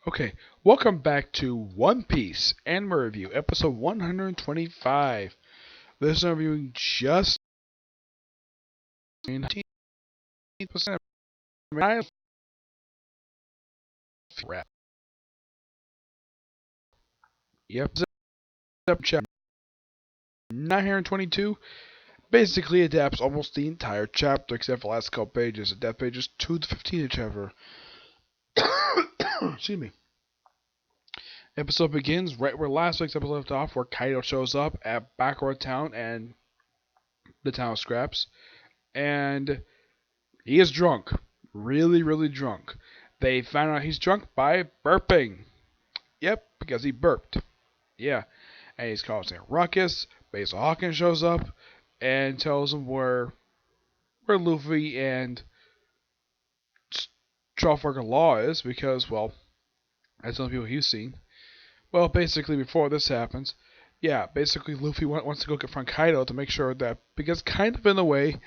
Okay, welcome back to One Piece Anime Review, episode 125. This is reviewing just 19% of wrap. Yep, chapter 922 basically adapts almost the entire chapter except for the last couple pages. Adapt pages 2 to 15 each chapter. Excuse me. Episode begins right where last week's episode left off, where Kaido shows up at Backward Town and the town scraps, and he is drunk. Really, really drunk. They found out he's drunk by burping. Yep, because he burped. Yeah. And he's causing a ruckus. Basil Hawkins shows up and tells him where Luffy and Trafalgar Law is because, well, that's the only people he's seen. Well, basically, before this happens, yeah, basically Luffy wants to go confront Kaido to make sure that, because kind of in a way,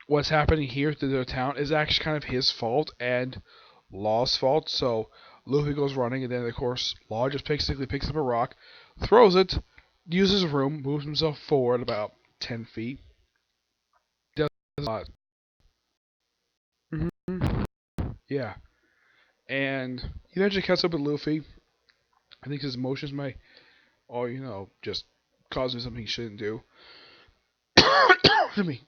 what's happening here to their town is actually kind of his fault and Law's fault. So Luffy goes running, and then of course Law just basically picks up a rock, throws it, uses room, moves himself forward about 10 feet. Does a lot. Mm-hmm. Yeah, and he eventually catches up with Luffy. I think his emotions might, or just cause him something he shouldn't do. me.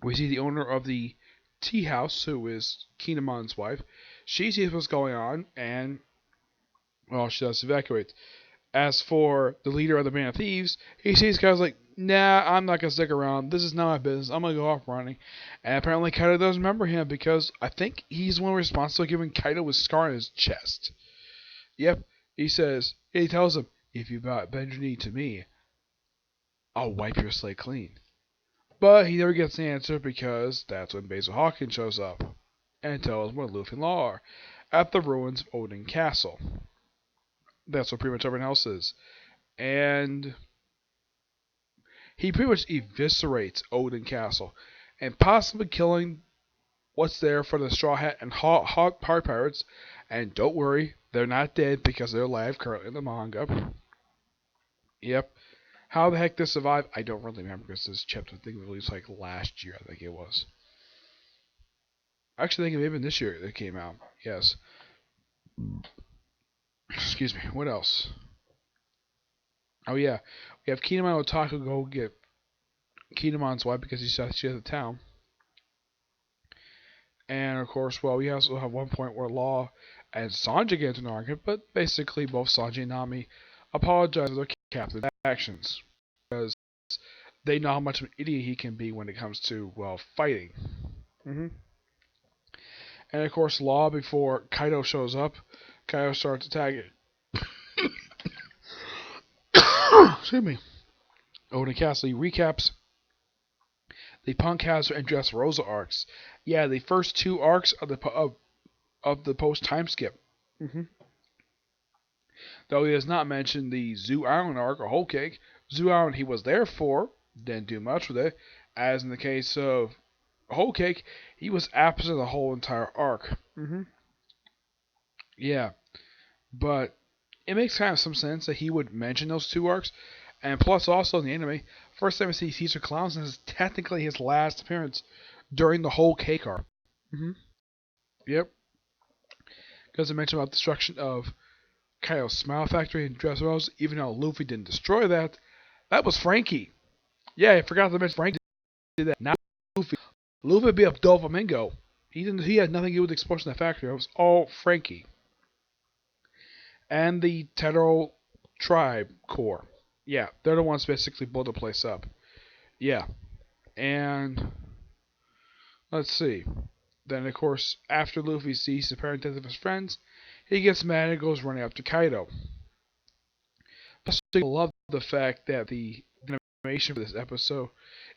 We see the owner of the tea house, who is Kinemon's wife. She sees what's going on, and well, she does evacuate. As for the leader of the band of thieves, he sees guys like, nah, I'm not gonna stick around. This is not my business. I'm gonna go off running. And apparently Kaido doesn't remember him because I think he's the one responsible for giving Kaido a scar on his chest. Yep, he tells him, if you bend your knee to me, I'll wipe your slate clean. But he never gets the answer because that's when Basil Hawkins shows up and tells him where Luffy and Law are, at the ruins of Odin Castle. That's where pretty much everyone else is. And he pretty much eviscerates Odin Castle and possibly killing what's there for the Straw Hat and Hot Heart Pirates. And don't worry, they're not dead because they're alive currently in the manga. Yep. How the heck they survived, I don't really remember because this chapter thing was released like last year, I think it was. Actually, I think it may have been this year that came out. Yes. Excuse me. What else? Oh yeah, we have Kinemon Otaku go get Kinemon's wife because she's out of town. And of course, well, we also have one point where Law and Sanji get into an argument, but basically both Sanji and Nami apologize for their captain's actions because they know how much of an idiot he can be when it comes to, well, fighting. hmm And of course, Law, before Kaido shows up, Kaido starts attacking. Excuse me. Odin Castle. He recaps the Punk Hazard and Dressrosa arcs. Yeah, the first two arcs of the post time skip. hmm Though he has not mentioned the Zoo Island arc or Whole Cake. Zoo Island he was there for, didn't do much with it. As in the case of Whole Cake, he was absent the whole entire arc. Yeah, but it makes kind of some sense that he would mention those two arcs. And plus, also in the anime, first time we see Caesar Clowns, this is technically his last appearance during the Whole Cake arc. hmm Yep, because I mentioned about destruction of Kaido's Smile Factory and Dressrosa, even though Luffy didn't destroy that, that was Frankie. Yeah, I forgot to mention Frankie did that. Not Luffy. Luffy beat up Doflamingo. He had nothing to do with the explosion of the factory. It was all Frankie. And the Tedro tribe core. Yeah, they're the ones basically blew the place up. Yeah. And let's see. Then of course, after Luffy sees the apparent death of his friends, he gets mad and goes running up to Kaido. I love the fact that the animation for this episode,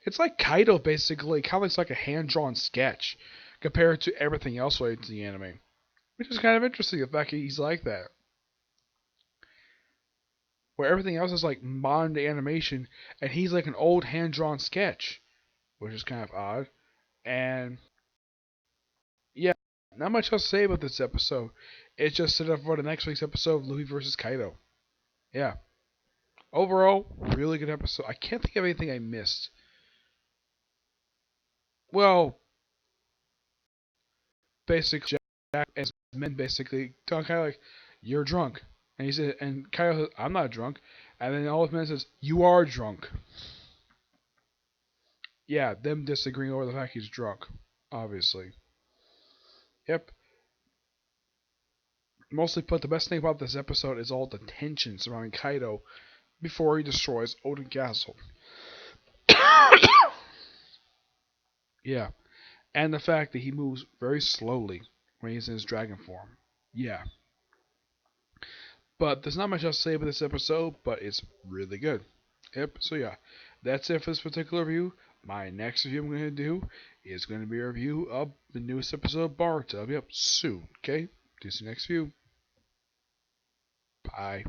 it's like Kaido basically, kind of looks like a hand-drawn sketch compared to everything else related to the anime. Which is kind of interesting, the fact that he's like that. Where everything else is like modern day animation, and he's like an old hand-drawn sketch. Which is kind of odd. And, yeah. Not much else to say about this episode. It's just set up for the next week's episode of Luffy versus Kaido. Yeah. Overall, really good episode. I can't think of anything I missed. Well, basically, Jack and his men basically tell Kaido like, "You're drunk," and he said, and Kaido says, "I'm not drunk," and then all his men says, "You are drunk." Yeah, them disagreeing over the fact he's drunk, obviously. Yep. Mostly put, the best thing about this episode is all the tension surrounding Kaido before he destroys Odin Castle. Yeah, and the fact that he moves very slowly when he's in his dragon form. Yeah, but there's not much else to say about this episode, but it's really good. Yep, so yeah, that's it for this particular review. My next review I'm going to do is going to be a review of the newest episode of Boruto. I'll be up soon, okay? See you next review. Bye.